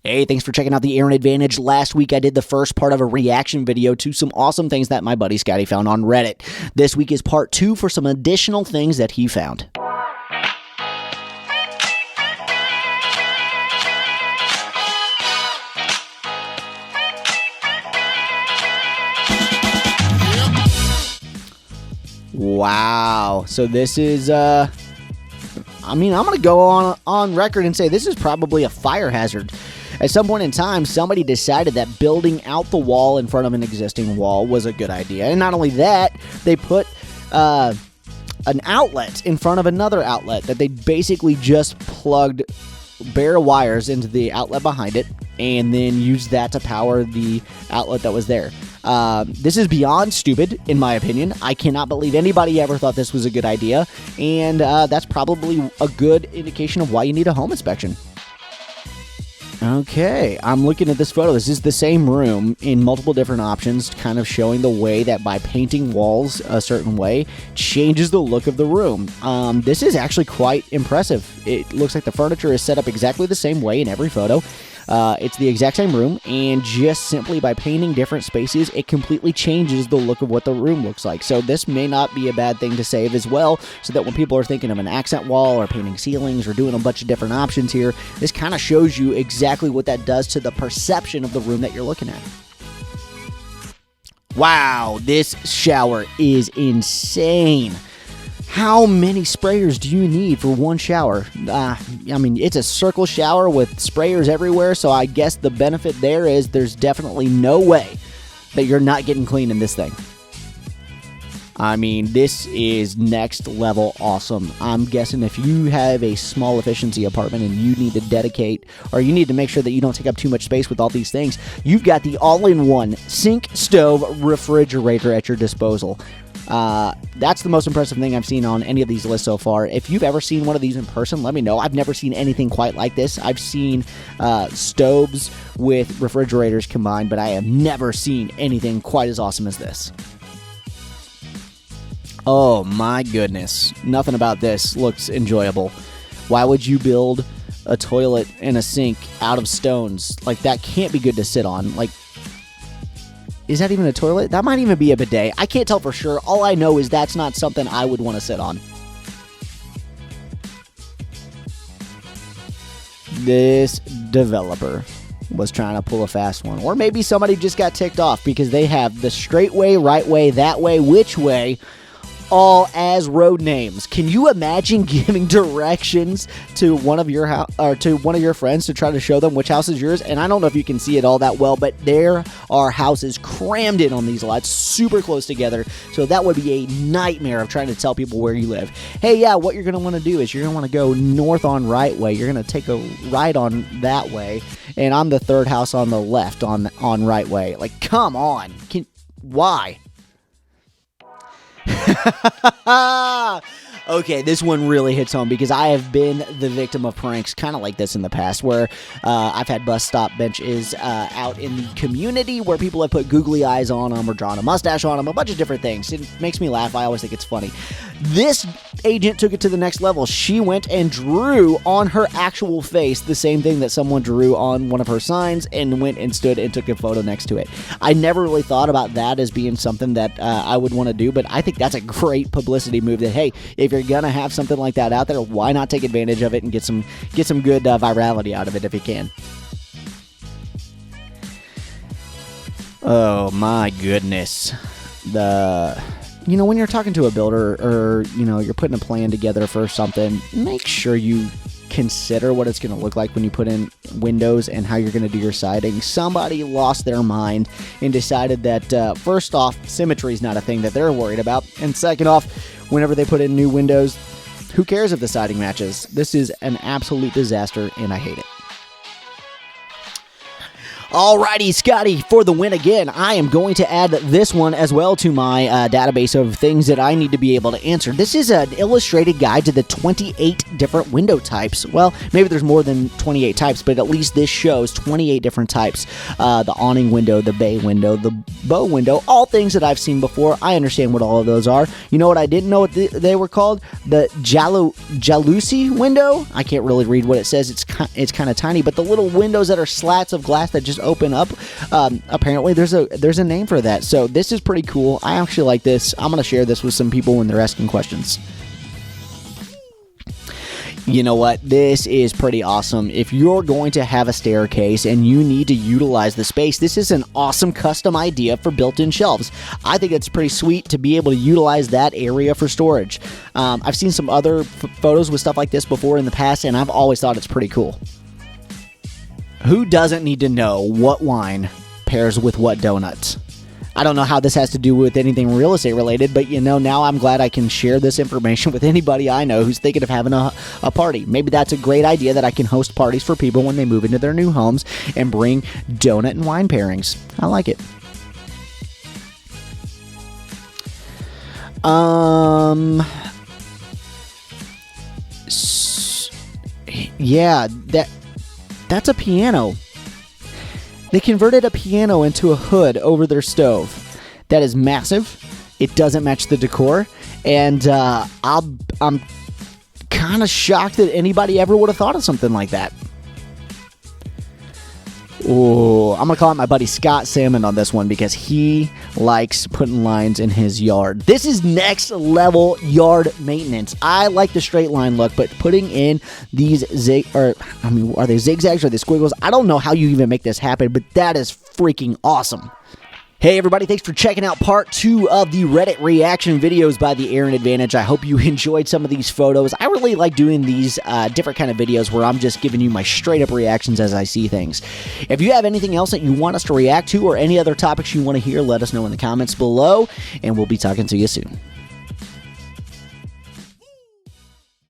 Hey, thanks for checking out the Aaron Advantage. Last week I did the first part of a reaction video to some awesome things that my buddy Scotty found on Reddit. This week is part 2 for some additional things that he found. Wow. So this is, I'm going to go on record and say this is probably a fire hazard. At some point in time, somebody decided that building out the wall in front of an existing wall was a good idea. And not only that, they put an outlet in front of another outlet that they basically just plugged bare wires into the outlet behind it and then used that to power the outlet that was there. This is beyond stupid, in my opinion. I cannot believe anybody ever thought this was a good idea, and that's probably a good indication of why you need a home inspection. Okay, I'm looking at this photo. This is the same room in multiple different options, kind of showing the way that by painting walls a certain way changes the look of the room. This is actually quite impressive. It looks like the furniture is set up exactly the same way in every photo. It's the exact same room, and just simply by painting different spaces, it completely changes the look of what the room looks like. So this may not be a bad thing to save as well, so that when people are thinking of an accent wall or painting ceilings or doing a bunch of different options here, this kind of shows you exactly what that does to the perception of the room that you're looking at. Wow, this shower is insane. How many sprayers do you need for one shower? It's a circle shower with sprayers everywhere, so I guess the benefit there is there's definitely no way that you're not getting clean in this thing. This is next level awesome. I'm guessing if you have a small efficiency apartment and you need to dedicate, or you need to make sure that you don't take up too much space with all these things, you've got the all-in-one sink, stove, refrigerator at your disposal. That's the most impressive thing I've seen on any of these lists so far. If you've ever seen one of these in person, let me know. I've never seen anything quite like this. I've seen stoves with refrigerators combined, but I have never seen anything quite as awesome as this. Oh my goodness. Nothing about this looks enjoyable. Why would you build a toilet and a sink out of stones? Like, that can't be good to sit on. Like, is that even a toilet? That might even be a bidet. I can't tell for sure. All I know is that's not something I would want to sit on. This developer was trying to pull a fast one. Or maybe somebody just got ticked off because they have the straight way, right way, that way, which way, all as road names. Can you imagine giving directions to one of your friends to try to show them which house is yours? And I don't know if you can see it all that well, but there are houses crammed in on these lots, super close together. So that would be a nightmare of trying to tell people where you live. Hey, yeah, what you're going to want to do is you're going to want to go north on right way. You're going to take a right on that way, and I'm the third house on the left on right way. Like, come on. Why? Okay, this one really hits home because I have been the victim of pranks kind of like this in the past, where I've had bus stop benches out in the community where people have put googly eyes on them or drawn a mustache on them, a bunch of different things. It makes me laugh. I always think it's funny. This agent took it to the next level. She went and drew on her actual face the same thing that someone drew on one of her signs and went and stood and took a photo next to it. I never really thought about that as being something that I would want to do, but I think that's a great publicity move that, hey, if you're gonna have something like that out there, why not take advantage of it and get some good virality out of it if you can. Oh my goodness. When you're talking to a builder or you're putting a plan together for something, make sure you consider what it's going to look like when you put in windows and how you're going to do your siding. Somebody lost their mind and decided that first off, symmetry is not a thing that they're worried about, and second off, whenever they put in new windows, who cares if the siding matches? This is an absolute disaster, and I hate it. Alrighty, Scotty, for the win again. I am going to add this one as well to my database of things that I need to be able to answer. This is an illustrated guide to the 28 different window types. Well, maybe there's more than 28 types, but at least this shows 28 different types. The awning window, the bay window, the bow window, all things that I've seen before. I understand what all of those are. You know what I didn't know what they were called? The jalousie window. I can't really read what it says. It's kind of tiny, but the little windows that are slats of glass that just open up, apparently there's a name for that. So this is pretty cool. I actually like this. I'm going to share this with some people when they're asking questions. You know what? This is pretty awesome. If you're going to have a staircase and you need to utilize the space, this is an awesome custom idea for built-in shelves. I think it's pretty sweet to be able to utilize that area for storage. I've seen some other photos with stuff like this before in the past, and I've always thought it's pretty cool. Who doesn't need to know what wine pairs with what donuts? I don't know how this has to do with anything real estate related, but now I'm glad I can share this information with anybody I know who's thinking of having a party. Maybe that's a great idea that I can host parties for people when they move into their new homes and bring donut and wine pairings. I like it. Yeah, that's a piano. They converted a piano into a hood over their stove. That is massive. It doesn't match the decor, and I'm kind of shocked that anybody ever would have thought of something like that. Oh, I'm going to call out my buddy Scott Salmon on this one because he likes putting lines in his yard. This is next level yard maintenance. I like the straight line look, but putting in these are they zigzags or they squiggles? I don't know how you even make this happen, but that is freaking awesome. Hey everybody, thanks for checking out part 2 of the Reddit reaction videos by the Aaron Advantage. I hope you enjoyed some of these photos. I really like doing these different kind of videos where I'm just giving you my straight up reactions as I see things. If you have anything else that you want us to react to or any other topics you want to hear, let us know in the comments below, and we'll be talking to you soon.